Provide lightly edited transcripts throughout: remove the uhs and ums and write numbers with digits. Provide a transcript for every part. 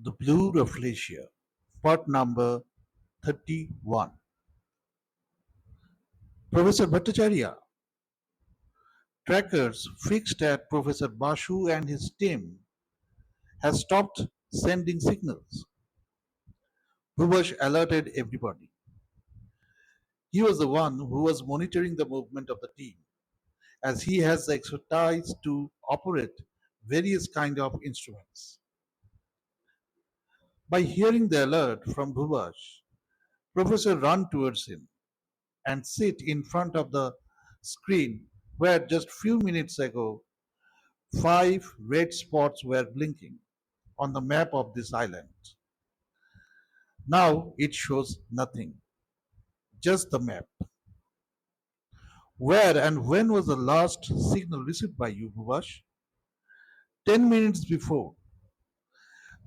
The Blue Rafflesia, part number 31. Professor Bhattacharya, trackers fixed at Professor Bashu and his team has stopped sending signals. Bhubash alerted everybody. He was the one who was monitoring the movement of the team, as he has the expertise to operate various kind of instruments. By hearing the alert from Bhubash, Professor ran towards him and sit in front of the screen where just few minutes ago five red spots were blinking on the map of this island. Now it shows nothing, just the map. Where and when was the last signal received by you, Bhubash? 10 minutes before.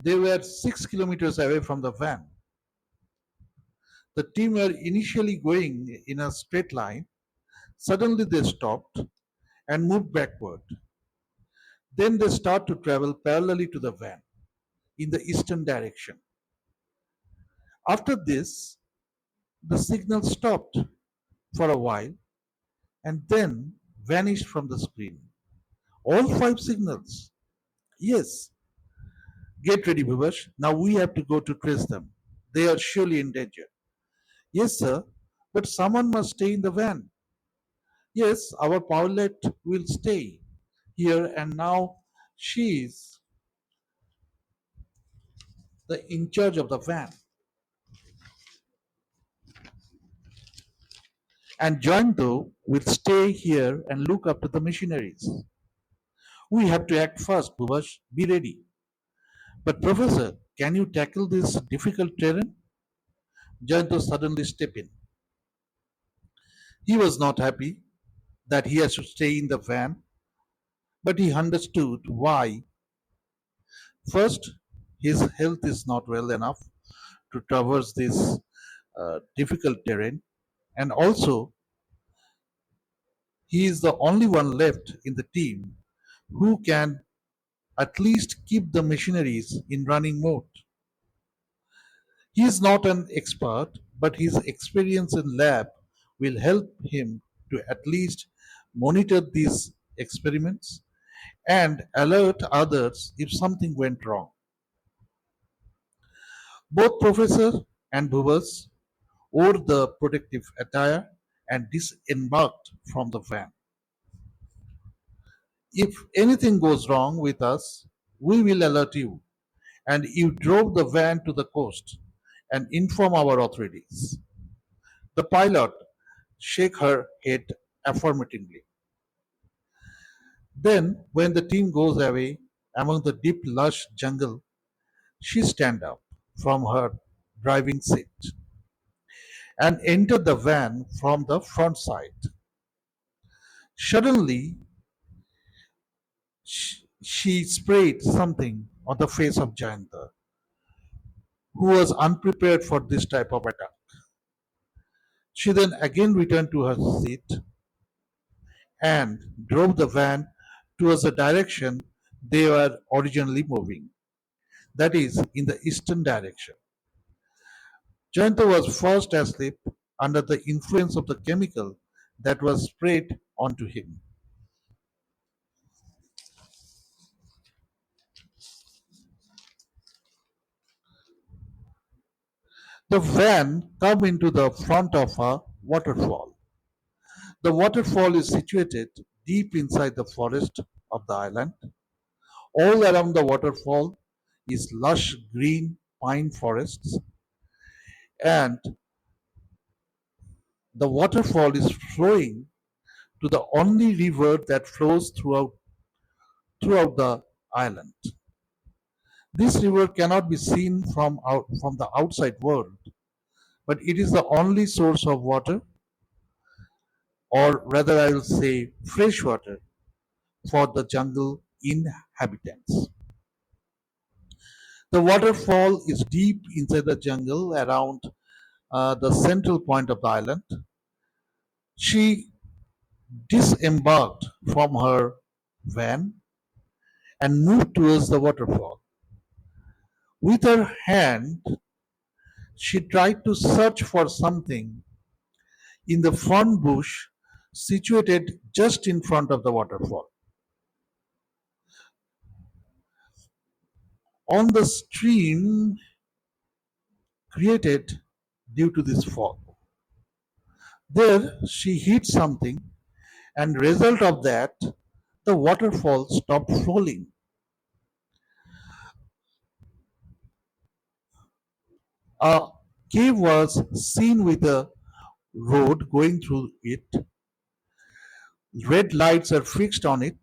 They were 6 kilometers away from the van. The team were initially going in a straight line. Suddenly they stopped and moved backward. Then they start to travel parallelly to the van in the eastern direction. After this, the signal stopped for a while and then vanished from the screen. All five signals. Yes. Get ready, Bhubash. Now we have to go to trace them. They are surely in danger. Yes, sir. But someone must stay in the van. Yes, our pilot will stay here and now she is the in charge of the van. And Jointo will stay here and look after the missionaries. We have to act fast, Bhubash. Be ready. But Professor, can you tackle this difficult terrain? Jayanto suddenly stepped in. He was not happy that he has to stay in the van, but he understood why. First, his health is not well enough to traverse this difficult terrain, and also he is the only one left in the team who can at least keep the machineries in running mode. He is not an expert, but his experience in lab will help him to at least monitor these experiments and alert others if something went wrong. Both Professor and Bhubas wore the protective attire and disembarked from the van. If anything goes wrong with us, we will alert you, and you drove the van to the coast and inform our authorities. The pilot shake her head affirmatively. Then, when the team goes away among the deep lush jungle, she stand up from her driving seat and enter the van from the front side. Suddenly, she sprayed something on the face of Jayanta, who was unprepared for this type of attack. She then again returned to her seat and drove the van towards the direction they were originally moving, that is, in the eastern direction. Jayanta was fast asleep under the influence of the chemical that was sprayed onto him. The van come into the front of a waterfall. The waterfall is situated deep inside the forest of the island. All around the waterfall is lush green pine forests, and the waterfall is flowing to the only river that flows throughout the island. This river cannot be seen from the outside world, but it is the only source of water, or rather, I will say fresh water, for the jungle inhabitants. The waterfall is deep inside the jungle around the central point of the island. She disembarked from her van and moved towards the waterfall. With her hand, she tried to search for something in the fern bush situated just in front of the waterfall. On the stream created due to this fall. There she hit something, and result of that, the waterfall stopped flowing. A cave was seen with a road going through it. Red lights are fixed on it.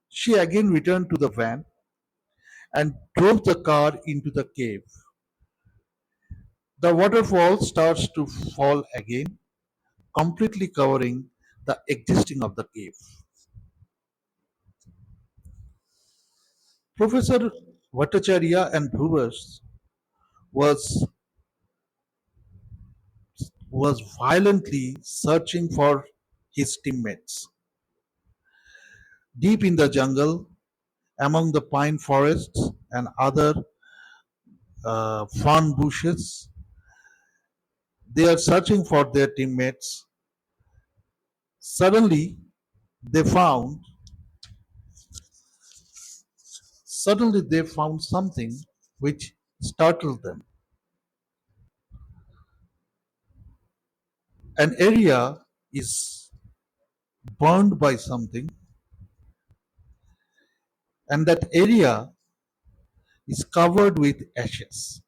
She again returned to the van and drove the car into the cave. The waterfall starts to fall again, completely covering the existing of the cave. Professor Bhattacharya and Bhubash was was violently searching for his teammates. Deep in the jungle, among the pine forests and other fern bushes, they are searching for their teammates. Suddenly, they found suddenly they found something which startled them. An area is burned by something, and that area is covered with ashes,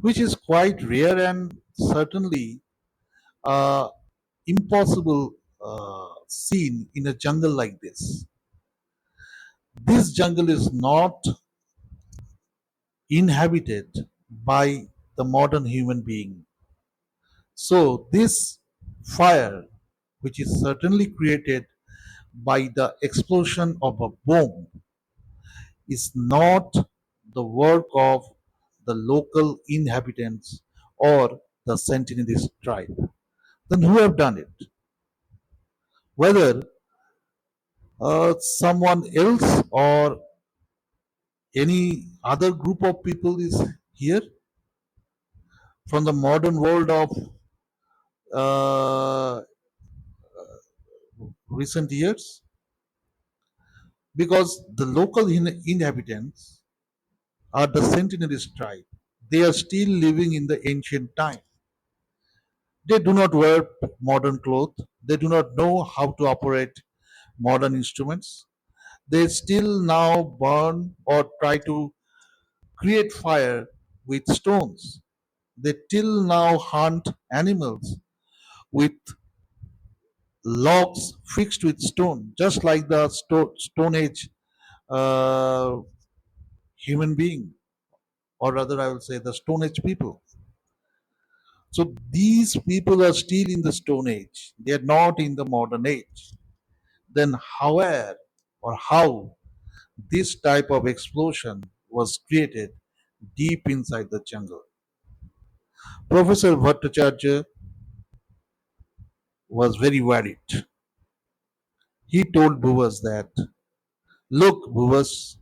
which is quite rare and certainly impossible scene in a jungle like this. This jungle is not inhabited by the modern human being. So, this fire, which is certainly created by the explosion of a bomb, is not the work of the local inhabitants or the Sentinelist tribe. Then who have done it? Whether someone else or any other group of people is here from the modern world of uh, recent years, because the local inhabitants are the Sentinelist tribe. They are still living in the ancient time. They do not wear modern clothes. They do not know how to operate modern instruments. They still now burn or try to create fire with stones. They till now hunt animals with logs fixed with stone, just like the Stone Age uh, human being, or rather, I will say the Stone Age people. So these people are still in the Stone Age. They are not in the modern age. Then, however or how this type of explosion was created deep inside the jungle? Professor Bhattacharya was very worried. He told Bhubash that, look, Bhubash,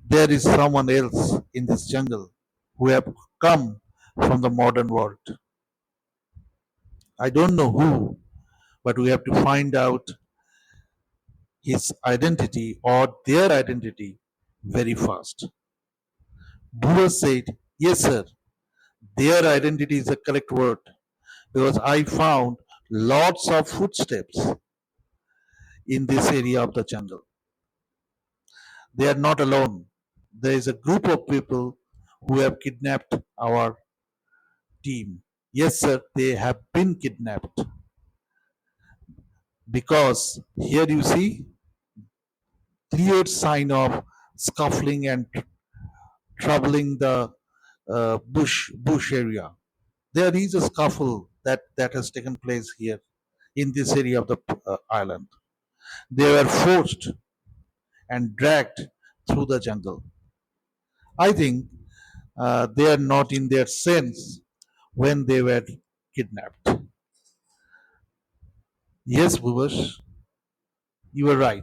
there is someone else in this jungle who have come from the modern world. I don't know who, but we have to find out his identity or their identity very fast. Bhuva said, yes, sir, their identity is the correct word because I found lots of footsteps in this area of the jungle. They are not alone. There is a group of people who have kidnapped our team. Yes, sir, they have been kidnapped because here you see clear sign of scuffling and troubling the bush area. There is a scuffle that has taken place here in this area of the island. They were forced and dragged through the jungle. I think they are not in their sense when they were kidnapped. Yes, Bhubash, you are right.